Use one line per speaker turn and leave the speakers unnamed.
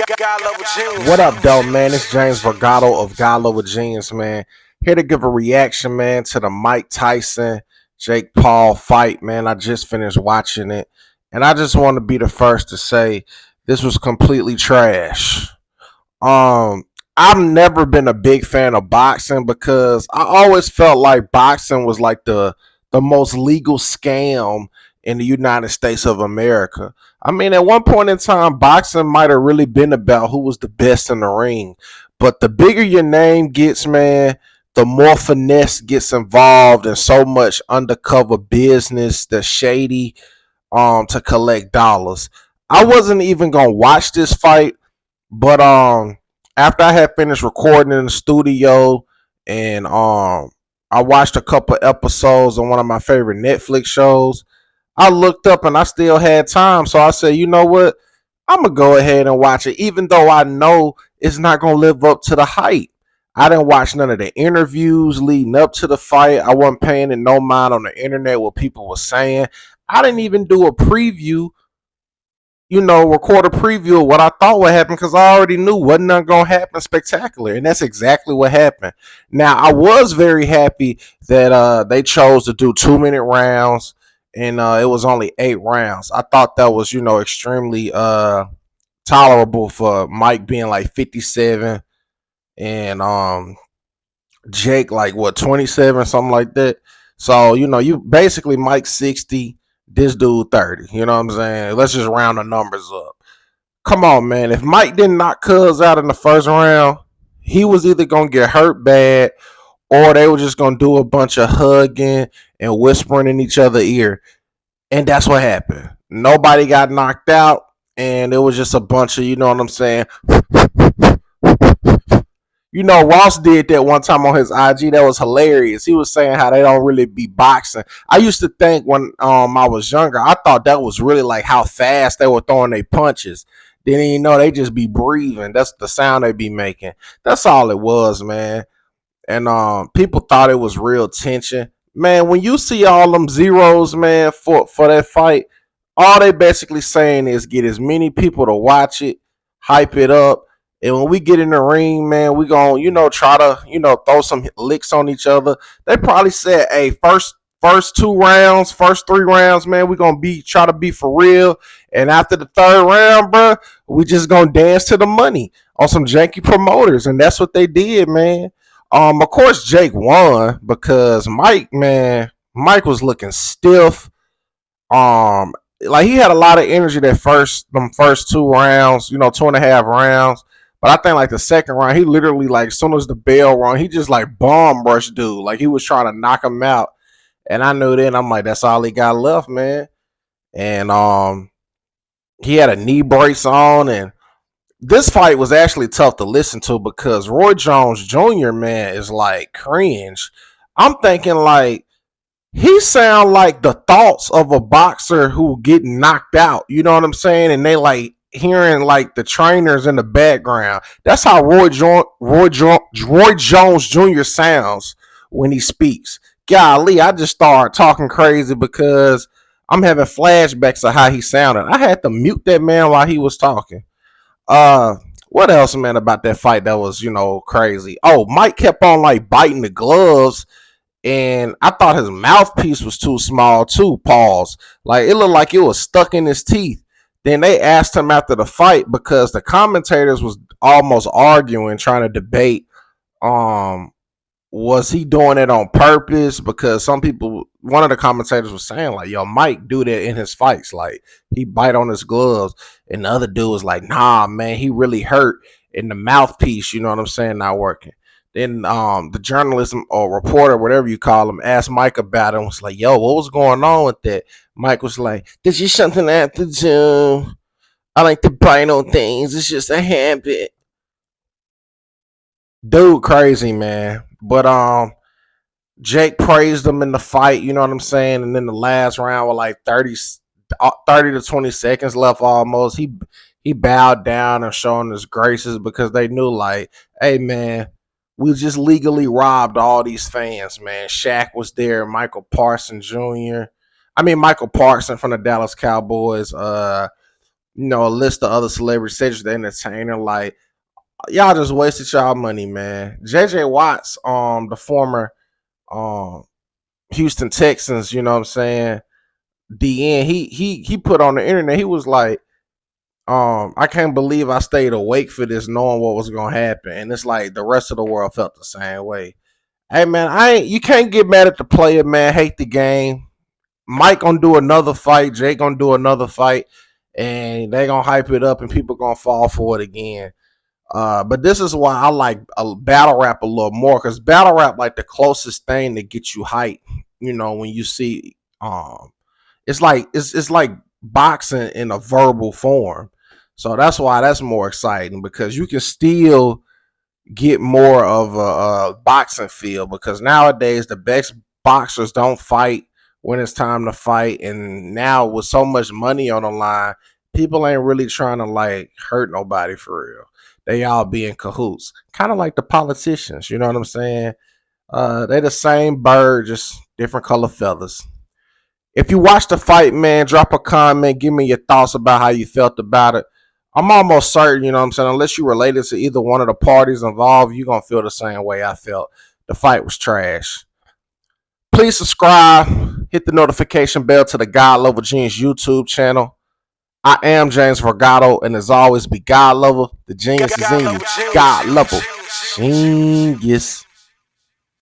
God level genius.
What up, though, man? It's James Vergato of God Level Genius, man. Here to give a reaction, man, to the Mike Tyson, Jake Paul fight, man. I just finished watching it, and I just want to be the first to say this was completely trash. Um, I've never been a big fan of boxing because I always felt like boxing was like the most legal scam in the United States of America. I mean, at one point in time, boxing might have really been about who was the best in the ring. But the bigger your name gets, man, the more finesse gets involved in so much undercover business, the shady, to collect dollars. I wasn't even gonna watch this fight, but after I had finished recording in the studio and I watched a couple episodes on one of my favorite Netflix shows, I looked up and I still had time. So I said, you know what? I'm gonna go ahead and watch it, even though I know it's not gonna live up to the hype. I didn't watch none of the interviews leading up to the fight. I wasn't paying it no mind on the internet what people were saying. I didn't even do a preview, record a preview of what I thought would happen because I already knew wasn't nothing gonna happen spectacular, and that's exactly what happened. Now I was very happy that they chose to do 2 minute rounds, and it was only 8 rounds. I thought that was extremely tolerable for Mike being like 57 and Jake like what 27 something like that. So you basically Mike 60, this dude 30. You know what I'm saying? Let's just round the numbers up. Come on, man. If Mike didn't knock Cuz out in the first round, he was either gonna get hurt bad or they were just gonna do a bunch of hugging and whispering in each other's ear. And that's what happened. Nobody got knocked out, and it was just a bunch of, you know what I'm saying? Ross did that one time on his IG. That was hilarious. He was saying how they don't really be boxing. I used to think when I was younger, I thought that was really like how fast they were throwing their punches. Then they just be breathing. That's the sound they be making. That's all it was, man. And people thought it was real tension. Man, when you see all them zeros, man, for that fight, all they basically saying is get as many people to watch it, hype it up, and when we get in the ring, man, we gonna try to throw some licks on each other. They probably said, hey, first 2 rounds, first 3 rounds, man, we gonna try to be for real, and after the third round, bro, we just gonna dance to the money on some janky promoters, and that's what they did, man. Of course, Jake won because Mike was looking stiff. Like he had a lot of energy them first 2 rounds, 2.5 rounds. But I think like the second round, he literally like as soon as the bell rung, he just like bomb rushed dude, like he was trying to knock him out. And I knew then I'm like, that's all he got left, man. And he had a knee brace on, and this fight was actually tough to listen to because Roy Jones Jr., man, is like cringe. I'm thinking like he sound like the thoughts of a boxer who get knocked out. You know what I'm saying? And they like hearing like the trainers in the background. That's how Roy Jones Jr. sounds when he speaks. Golly, I just started talking crazy because I'm having flashbacks of how he sounded. I had to mute that man while he was talking. Uh, what else, man, about that fight that was, crazy? Oh, Mike kept on like biting the gloves, and I thought his mouthpiece was too small too. Pause. Like it looked like it was stuck in his teeth. Then they asked him after the fight because the commentators was almost arguing, trying to debate. Um, was he doing it on purpose? Because one of the commentators was saying like, "Yo, Mike do that in his fights. Like he bite on his gloves," and the other dude was like, "Nah, man, he really hurt in the mouthpiece. You know what I'm saying? Not working." Then the journalism or reporter, whatever you call him, asked Mike about it and was like, "Yo, what was going on with that?" Mike was like, "This is something I have to do. I like to bite on things. It's just a habit." Dude, crazy, man. But Jake praised him in the fight, you know what I'm saying? And then the last round with like 30 to 20 seconds left almost, he bowed down and showing his graces because they knew like, hey man, we just legally robbed all these fans, man. Shaq was there, Michael Parson from the Dallas Cowboys, a list of other celebrities, Cedric the Entertainer. Like, y'all just wasted y'all money, man. JJ Watts, the former um Houston Texans, you know what I'm saying? DN, he put on the internet, he was like, I can't believe I stayed awake for this, knowing what was gonna happen. And it's like the rest of the world felt the same way. Hey man, you can't get mad at the player, man. Hate the game. Mike gonna do another fight, Jake gonna do another fight, and they gonna hype it up and people gonna fall for it again. But this is why I like a battle rap a little more, because battle rap like the closest thing to get you hype. When you see, it's like boxing in a verbal form. So that's why that's more exciting, because you can still get more of a boxing feel, because nowadays the best boxers don't fight when it's time to fight, and now with so much money on the line, people ain't really trying to like hurt nobody for real. They all be in cahoots, kind of like the politicians. You know what I'm saying? They the same bird, just different color feathers. If you watch the fight, man, drop a comment. Give me your thoughts about how you felt about it. I'm almost certain, you know what I'm saying, unless you related to either one of the parties involved, you're going to feel the same way I felt. The fight was trash. Please subscribe. Hit the notification bell to the God Level Genius YouTube channel. I am James Vergato, and as always, be God Level. The genius is in you. God Level Genius.